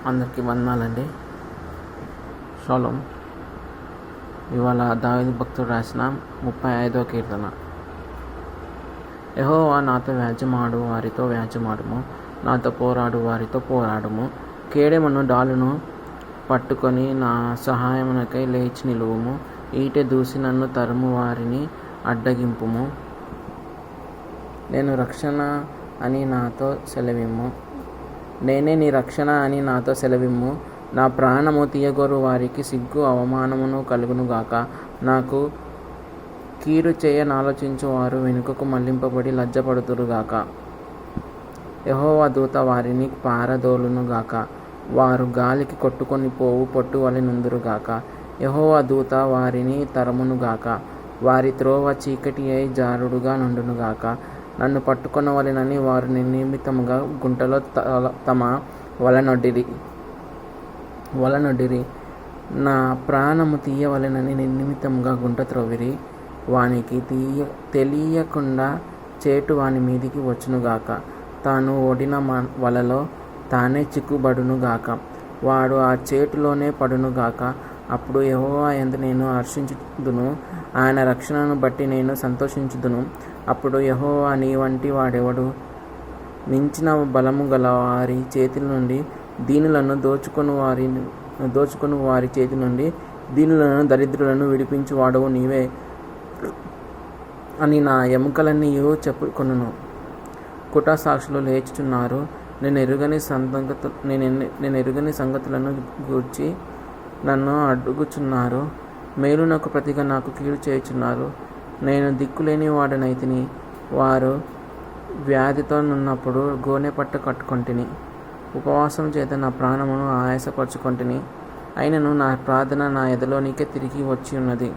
అందరికీ వందనాలండి. షాలోమ్. ఇవాళ దావీదు భక్తుడు రాసిన 35వ కీర్తన. యెహోవా నాతో వ్యాజ్యమాడు వారితో వ్యాజ్యమాడుము, నాతో పోరాడు వారితో పోరాడుము. కేడెమును డాలును పట్టుకొని నా సహాయమునకై లేచి నిలువుము. ఈటె దూసి నన్ను తరుము వారిని అడ్డగింపుము. నేను రక్షణ అని నాతో సెలవిమ్ము. నేనే నీ రక్షణ అని నాతో సెలవిమ్ము. నా ప్రాణము తీయగోరు వారికి సిగ్గు అవమానమును కలుగునుగాక. నాకు కీడు చేయనాలోచించు వారు వెనుకకు మళ్లింపబడి లజ్జపడుతురుగాక. యెహోవా దూత వారిని పారదోలునుగాక. వారు గాలికి కొట్టుకొని పోవు పొట్టు వలె నుందురుగాక. యెహోవా దూత వారిని తరుమునుగాక. వారి త్రోవ చీకటి అయి జారుడుగా నుండునుగాక. నన్ను పట్టుకొనవలెనని వారు నిమిత్తముగా గుంటలో తమ వలనొడ్డిరి. నా ప్రాణము తీయవలెనని నిమిత్తముగా గుంట త్రవ్విరి. వానికి తెలియకుండా చేటు వాని మీదికి వచ్చునుగాక. తాను ఓడిన వలలో తానే చిక్కుబడునుగాక. వాడు ఆ చేటులోనే పడునుగాక. అప్పుడు యెహోవా యందు నేను హర్షించుదును, ఆయన రక్షణను బట్టి నేను సంతోషించుదును. అప్పుడు యెహోవా నీ వంటి వాడెవడు? మించిన బలము గల వారి చేతి నుండి దీనులను దోచుకొని వారి చేతి నుండి దీనులను దరిద్రులను విడిపించు వాడవు నీవే అని నా ఎముకలన్నీ చెప్పుకొనును. కుట సాక్షులు లేచుచున్నారు. నేను ఎరుగని సంగతులను గూర్చి నన్ను అడుగుచున్నారు. మేలునకు ప్రతిగా నాకు కీడు చేయుచున్నారు. నేను దిక్కులేని వాడనైతిని. వారు వ్యాధితో నున్నప్పుడు గోనె పట్ట కట్టుకొంటిని. ఉపవాసం చేత నా ప్రాణమును ఆయాసపరుచుకొంటిని. అయినను నా ప్రార్థన నా ఎదలోనికే తిరిగి వచ్చి ఉన్నది.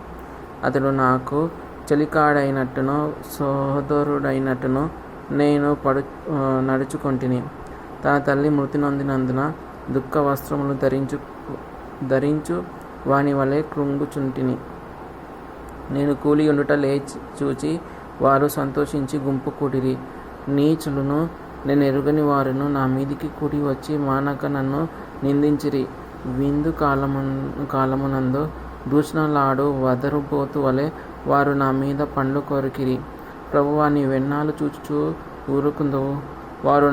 అతడు నాకు చెలికాడైనట్టును సోదరుడైనట్టును నేను నడుచుకొంటిని. తన తల్లి మృతి నొందినందున దుఃఖ వస్త్రములు ధరించు వాని వలె కృంగుచుంటిని. నేను కూలి ఉండుట లేచి చూచి వారు సంతోషించి గుంపు కూడిరి. నీచులను నేను ఎరుగని వారును నా మీదికి కూడి వచ్చి మానక నన్ను నిందించిరి. విందు కాలమునందు దూషణలాడు వదరుబోతు వలె వారు నా మీద పండ్లు కొరికిరి. ప్రభువా, నీ వెన్నాలు చూచుచూ ఊరుకుందువు. వారు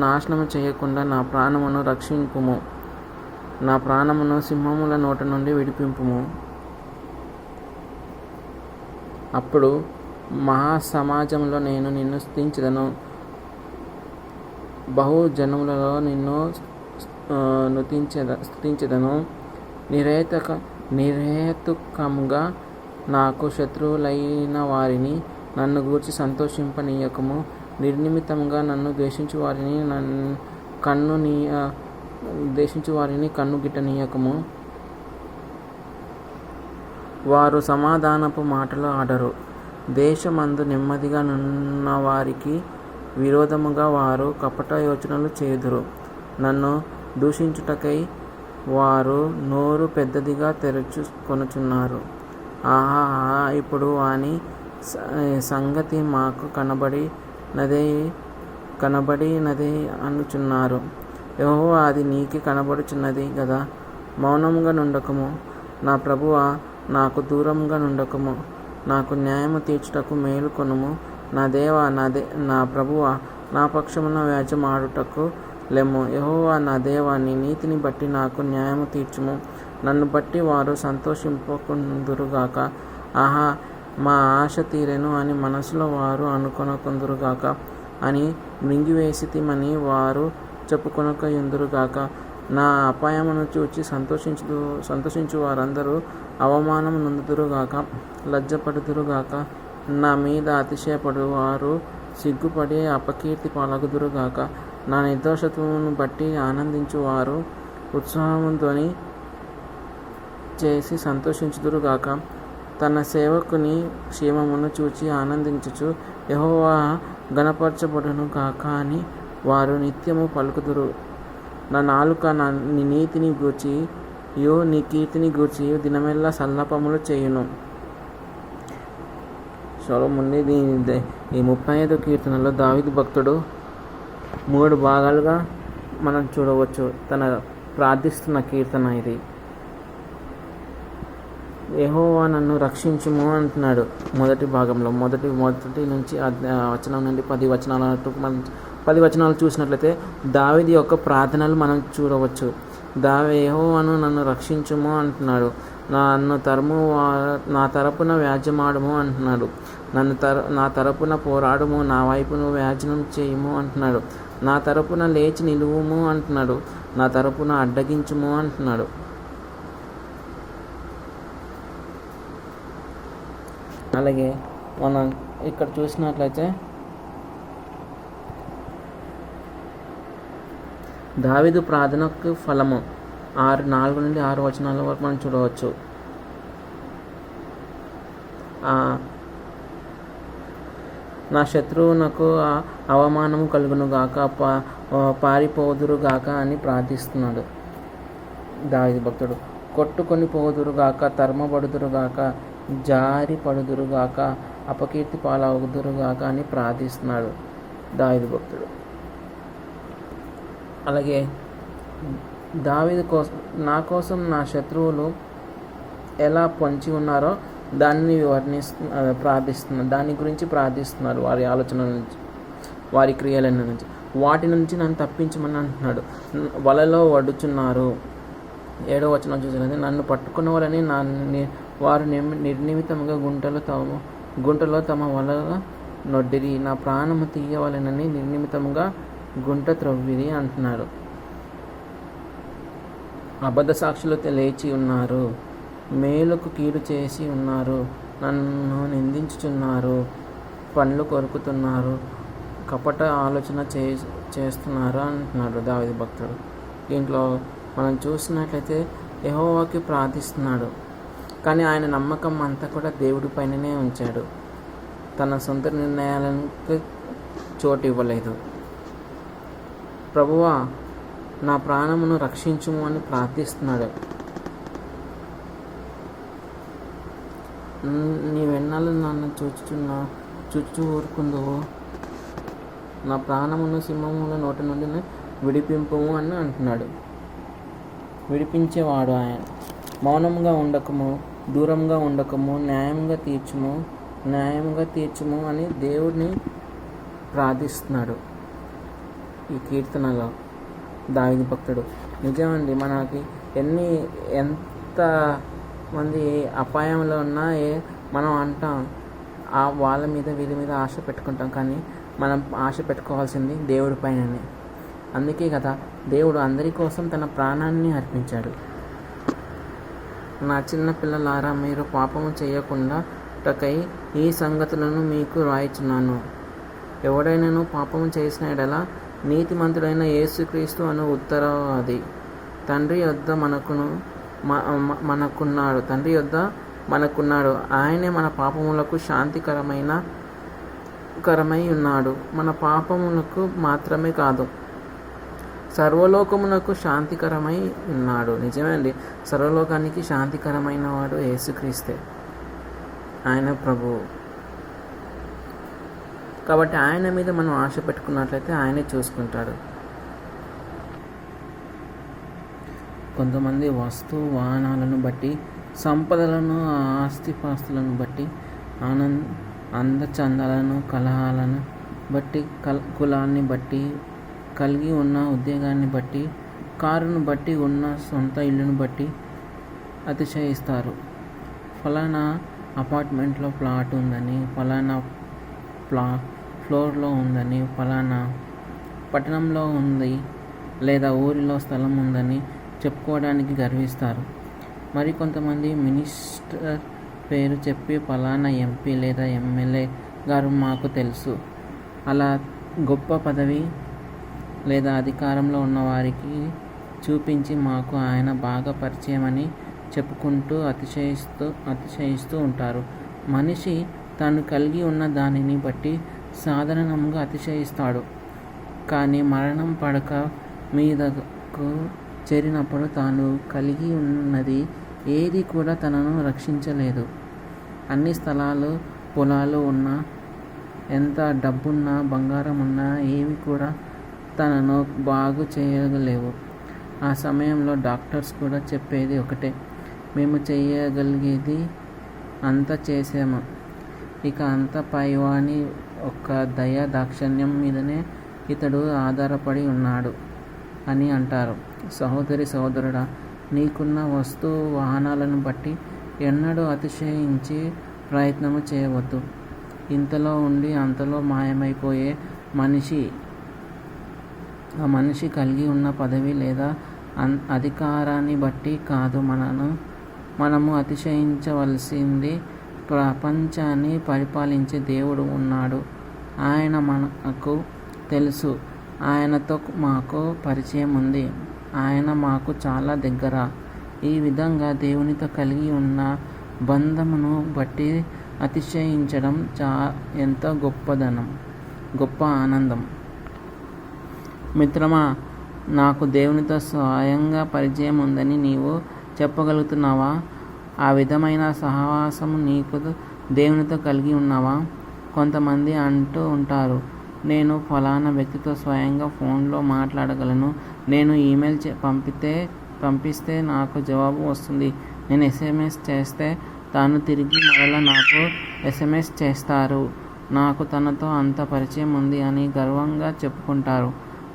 నాశనము చేయకుండా నా ప్రాణమును రక్షింపుము. నా ప్రాణమును సింహముల నోట నుండి విడిపింపుము. అప్పుడు మహాసమాజంలో నేను నిన్ను స్తుతించెదను. బహుజనములలో నిన్ను స్తుతించెదను. నిరహేతుకముగా నాకు శత్రువులైన వారిని నన్ను గూర్చి సంతోషింపనీయకము. నిర్నిమిత్తముగా నన్ను ద్వేషించు వారిని కన్ను గిట్టనీయకము. వారు సమాధానపు మాటలు ఆడరు. దేశమందు నెమ్మదిగా నున్న వారికి విరోధముగా వారు కపట యోచనలు చేయుదురు. నన్ను దూషించుటకై వారు నోరు పెద్దదిగా తెరుచుకొనుచున్నారు. ఆహా, ఇప్పుడు వాని సంగతి మాకు కనబడినదే అనుచున్నారు. యెహోవా, అది నీకే కనబడుచున్నది గదా. మౌనముగా నుండకము. నా ప్రభువా, నాకు దూరముగా నుండకము. నాకు న్యాయము తీర్చుటకు మేలుకొనుము. నా దేవా, నా ప్రభువా, నా పక్షమున వ్యాజ్యమాడుటకు లెమ్ము. యెహోవా, నా దేవా, నీ నీతిని బట్టి నాకు న్యాయము తీర్చుము. నన్ను బట్టి వారు సంతోషింపకుందురుగాక. ఆహా, మా ఆశ తీరెను అని మనసులో వారు అనుకొనకుందురుగాక. అని మృంగివేసితిమని వారు చెప్పుకొనకయుందురుగాక. నా అపాయమును చూచి సంతోషించు వారందరూ అవమానము నొందుదురుగాక, లజ్జపడుదురుగాక. నా మీద అతిశయపడు వారు సిగ్గుపడి అపకీర్తి పాలగుదురుగాక. నా నిర్దోషత్వమును బట్టి ఆనందించు వారు ఉత్సాహముతోని చేసి సంతోషించుదురుగాక. తన సేవకుని క్షేమమును చూచి ఆనందించుచు యెహోవా గణపరచబడును గాక అని వారు నిత్యము పలుకుదురు. నా నాలుక నీ నీతిని గూర్చి నీ కీర్తిని గూర్చి దినమెల్లా సల్లపములు చేయును. షలోమ్. ఈ 35వ కీర్తనలో దావీదు భక్తుడు 3 భాగాలుగా మనం చూడవచ్చు. తన ప్రార్థిస్తున్న కీర్తన ఇది. యెహోవా నన్ను రక్షించుము అంటున్నాడు. మొదటి భాగంలో మొదటి నుంచి వచనం నుండి 10 వచనాల వరకు మనం 10 వచనాలు చూసినట్లయితే దావీదు యొక్క ప్రార్థనలు మనం చూడవచ్చు. యెహోవాను నన్ను రక్షించుము అంటున్నాడు. నా తరపున వ్యాజ్యమాడుము అంటున్నాడు. నా తరపున పోరాడుము, నా వైపును వ్యాజ్యం చేయుము అంటున్నాడు. నా తరపున లేచి నిలువుము అంటున్నాడు. నా తరపున అడ్డగించుము అంటున్నాడు. అలాగే మనం ఇక్కడ చూసినట్లయితే దావీదు ప్రార్థనకు ఫలము 4 నుండి 6 వచనాల వరకు మనం చూడవచ్చు. నా శత్రువునకు అవమానము కలుగును గాక, పారిపోదురు గాక అని ప్రార్థిస్తున్నాడు దావీదు భక్తుడు. కొట్టుకొని పోదురు గాక, తరమబడుదురు గాక, జారి పడుదురు గాక, అపకీర్తి పాలవుదురు గాక అని ప్రార్థిస్తున్నాడు దావీదు భక్తుడు. అలాగే దావీదు నా కోసం నా శత్రువులు ఎలా పొంచి ఉన్నారో దాన్ని ప్రార్థిస్తున్నారు. దాని గురించి ప్రార్థిస్తున్నారు. వారి ఆలోచనల నుంచి, వారి క్రియల నుంచి, వాటి నుంచి నన్ను తప్పించమని అంటున్నాడు. వలలో వడుచున్నారు. 7వ వచనం చూసినది, నన్ను పట్టుకున్న వాళ్ళని వారు నిర్నిమితంగా గుంటలో తమ వలల నొడ్డిరి, నా ప్రాణము తీయవలెనని నిర్నిమితంగా గుంట త్రవ్విరి అంటున్నాడు. అబద్ధ సాక్షులు లేచి ఉన్నారు, మేలుకు కీడు చేసి ఉన్నారు, నన్ను నిందించుచున్నారు, పండ్లు కొరుకుతున్నారు, కపట ఆలోచన చేస్తున్నారు అంటున్నాడు దావీదు భక్తుడు. దీంట్లో మనం చూసినట్లయితే యెహోవాకి ప్రార్థిస్తున్నాడు, కానీ ఆయన నమ్మకం అంతా కూడా దేవుడి పైననే ఉంచాడు. తన సొంత నిర్ణయాలకు చోటు ఇవ్వలేదు. ప్రభువా నా ప్రాణమును రక్షించుము అని ప్రార్థిస్తున్నాడు. నీవెన్నాళ్ళు నన్ను చూచు ఊరుకుందువు, నా ప్రాణమును సింహముల నోటి నుండి విడిపింపుము అని అంటున్నాడు. విడిపించేవాడు ఆయన. మౌనంగా ఉండకము, దూరంగా ఉండకము, న్యాయంగా తీర్చుము అని దేవుడిని ప్రార్థిస్తున్నాడు ఈ కీర్తనలో దావీదు భక్తుడు. నిజమండి, మనకి ఎంత మంది అపాయంలో ఉన్నా మనం అంటాం వాళ్ళ మీద వీళ్ళ మీద ఆశ పెట్టుకుంటాం, కానీ మనం ఆశ పెట్టుకోవాల్సింది దేవుడి పైననే. అందుకే కదా దేవుడు అందరి కోసం తన ప్రాణాన్ని అర్పించాడు. నా చిన్న పిల్లలారా, మీరు పాపము చేయకుండా టకై ఈ సంగతులను మీకు రాయిచున్నాను. ఎవడైనాను పాపము చేసిన ఎడల నీతిమంతుడైన యేసుక్రీస్తు అను ఉత్తరవాది తండ్రి యొద్ద మనకున్నాడు. ఆయనే మన పాపములకు శాంతికరమై ఉన్నాడు. మన పాపములకు మాత్రమే కాదు, సర్వలోకమునకు శాంతికరమై ఉన్నాడు. నిజమే అండి, సర్వలోకానికి శాంతికరమైన వాడు యేసుక్రీస్తే, ఆయన ప్రభువు. కాబట్టి ఆయన మీద మనం ఆశ పెట్టుకున్నట్లయితే ఆయనే చూసుకుంటాడు. కొంతమంది వస్తు వాహనాలను బట్టి, సంపదలను, ఆస్తిపాస్తులను బట్టి, అందచందాలను, కలహాలను బట్టి, కులాన్ని బట్టి, కలిగి ఉన్న ఉద్యోగాన్ని బట్టి, కారును బట్టి, ఉన్న సొంత ఇల్లును బట్టి అతిశయిస్తారు. ఫలానా అపార్ట్మెంట్లో ప్లాట్ ఉందని, ఫలానా ఫ్లోర్లో ఉందని, ఫలానా పట్టణంలో ఉంది లేదా ఊరిలో స్థలం ఉందని చెప్పుకోవడానికి గర్విస్తారు. మరికొంతమంది మినిస్టర్ పేరు చెప్పి ఫలానా ఎంపీ లేదా ఎమ్మెల్యే గారు మాకు తెలుసు, అలా గొప్ప పదవి లేదా అధికారంలో ఉన్నవారికి చూపించి మాకు ఆయన బాగా పరిచయమని చెప్పుకుంటూ అతిశయిస్తూ ఉంటారు. మనిషి తాను కలిగి ఉన్న దానిని బట్టి సాధారణంగా అతిశయిస్తాడు, కానీ మరణం పడక మీదకు చేరినప్పుడు తాను కలిగి ఉన్నది ఏది కూడా తనను రక్షించలేదు. అన్ని స్థలాలు, పొలాలు ఉన్నా, ఎంత డబ్బున్నా, బంగారం ఉన్నా ఏవి కూడా తనను బాగు చేయలేవు. ఆ సమయంలో డాక్టర్స్ కూడా చెప్పేది ఒకటే, మేము చేయగలిగేది అంతా చేసాము, ఇక అంతా పైవాని ఒక్క దయ దాక్షిణ్యం మీదనే ఇతడు ఆధారపడి ఉన్నాడు అని అంటారు. సహోదరుడా, నీకున్న వస్తు వాహనాలను బట్టి ఎన్నడూ అతిశయించి ప్రయత్నము చేయవద్దు. ఇంతలో ఉండి అంతలో మాయమైపోయే ఆ మనిషి కలిగి ఉన్న పదవి లేదా అధికారాన్ని బట్టి కాదు మనము అతిశయించవలసింది. ప్రపంచాన్ని పరిపాలించే దేవుడు ఉన్నాడు. ఆయన మనకు తెలుసు. ఆయనతో మాకు పరిచయం ఉంది. ఆయన మాకు చాలా దగ్గర. ఈ విధంగా దేవునితో కలిగి ఉన్న బంధమును బట్టి అతిశయించడం ఎంతో గొప్ప ఆనందం. మిత్రమా, నాకు దేవునితో స్వయంగా పరిచయం ఉందని నీవు చెప్పగలుగుతున్నావా? ఆ విధమైన సహవాసము నీకు దేవునితో కలిగి ఉన్నావా? కొంతమంది అంటూ ఉంటారు, నేను ఫలానా వ్యక్తితో స్వయంగా ఫోన్లో మాట్లాడగలను. నేను ఈమెయిల్ పంపిస్తే నాకు జవాబు వస్తుంది. నేను SMS చేస్తే తాను తిరిగి మరలా నాకు SMS చేస్తారు. నాకు తనతో అంత పరిచయం ఉంది అని గర్వంగా చెప్పుకుంటారు.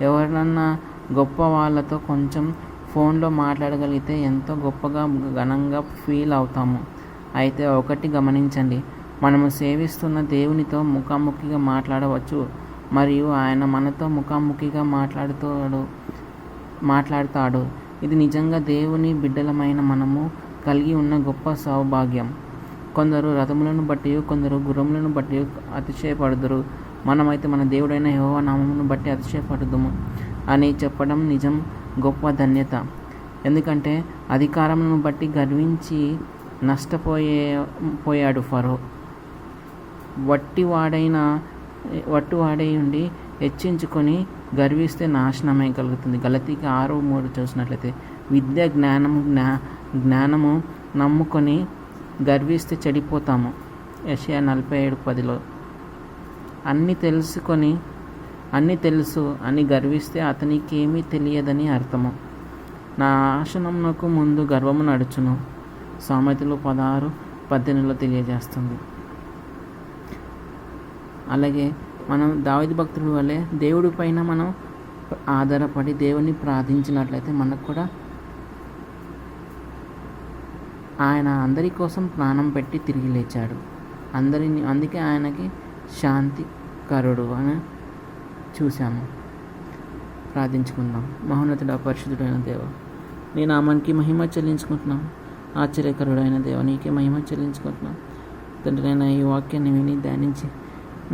ఎవరినన్నా గొప్ప వాళ్ళతో కొంచెం ఫోన్లో మాట్లాడగలిగితే ఎంతో గొప్పగా ఘనంగా ఫీల్ అవుతాము. అయితే ఒకటి గమనించండి, మనము సేవిస్తున్న దేవునితో ముఖాముఖిగా మాట్లాడవచ్చు, మరియు ఆయన మనతో ముఖాముఖిగా మాట్లాడతాడు. ఇది నిజంగా దేవుని బిడ్డలమైన మనము కలిగి ఉన్న గొప్ప సౌభాగ్యం. కొందరు రథములను బట్టి, కొందరు గుర్రములను బట్టి అతిశయపడుదురు. మనమైతే మన దేవుడైన యెహోవా నామమును బట్టి అతిశయపడుదుము అని చెప్పడం నిజం గొప్ప ధన్యత. ఎందుకంటే అధికారమును బట్టి గర్వించి నష్టపోయాడు ఫరో. వట్టివాడై ఉండి హెచ్చించుకొని గర్విస్తే నాశనమే కలుగుతుంది. గలతీకి 6:3 చూసినట్లయితే, విద్య జ్ఞానము నమ్ముకొని గర్విస్తే చెడిపోతాము. యెషయా 47:10. అన్నీ తెలుసు అని గర్విస్తే అతనికి ఏమీ తెలియదని అర్థము. నాశనమునకు ముందు గర్వము నడుచును. సామెతలు 16:18 తెలియజేస్తుంది. అలాగే మనం దావీదు భక్తుడి వలె దేవుడి పైన మనం ఆధారపడి దేవుని ప్రార్థించినట్లయితే మనకు కూడా ఆయన అందరి కోసం ప్రాణం పెట్టి తిరిగి లేచాడు. అందుకే ఆయనకి శాంతికరుడు అని చూశాము. ప్రార్థించుకుందాం. మహోన్నతుడా, పరిశుద్ధుడైన దేవ, నీ నామానికి మహిమ చెల్లించుకుంటున్నాం. ఆశ్చర్యకరుడైన దేవ, నీకే మహిమ చెల్లించుకుంటున్నాం. తండ్రి నేను ఈ వాక్యాన్ని విని ధ్యానించి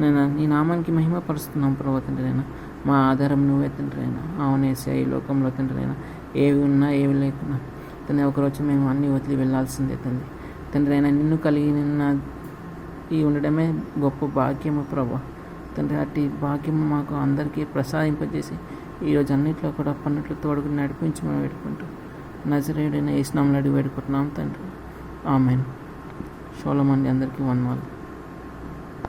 నేను నీ నామానికి మహిమ పరుస్తున్నాం ప్రభు. తండ్రి మా ఆధారం నువ్వే తండ్రి. అవునేసే ఈ లోకంలో తండ్రి ఏవి ఉన్నా ఏవి లేకున్నా తండ్రి ఒకరోజు మేము అన్నీ వదిలి వెళ్ళాల్సిందే తండ్రి. తండ్రి నిన్ను కలిగి ఈ ఉండడమే గొప్ప భాగ్యము ప్రభు. తండ్రి అట్టి భాగ్యము మాకు అందరికీ ప్రసాదింపజేసి ఈరోజు అన్నింటిలో కూడా పన్నట్లు తోడుకు నడిపించి మనం వేడుకుంటూ నజరేయుడైన యేసు నామములో అడిగి వేడుకుంటున్నాం తండ్రి. ఆమేన్. షోలమంది అందరికీ వందనాలు.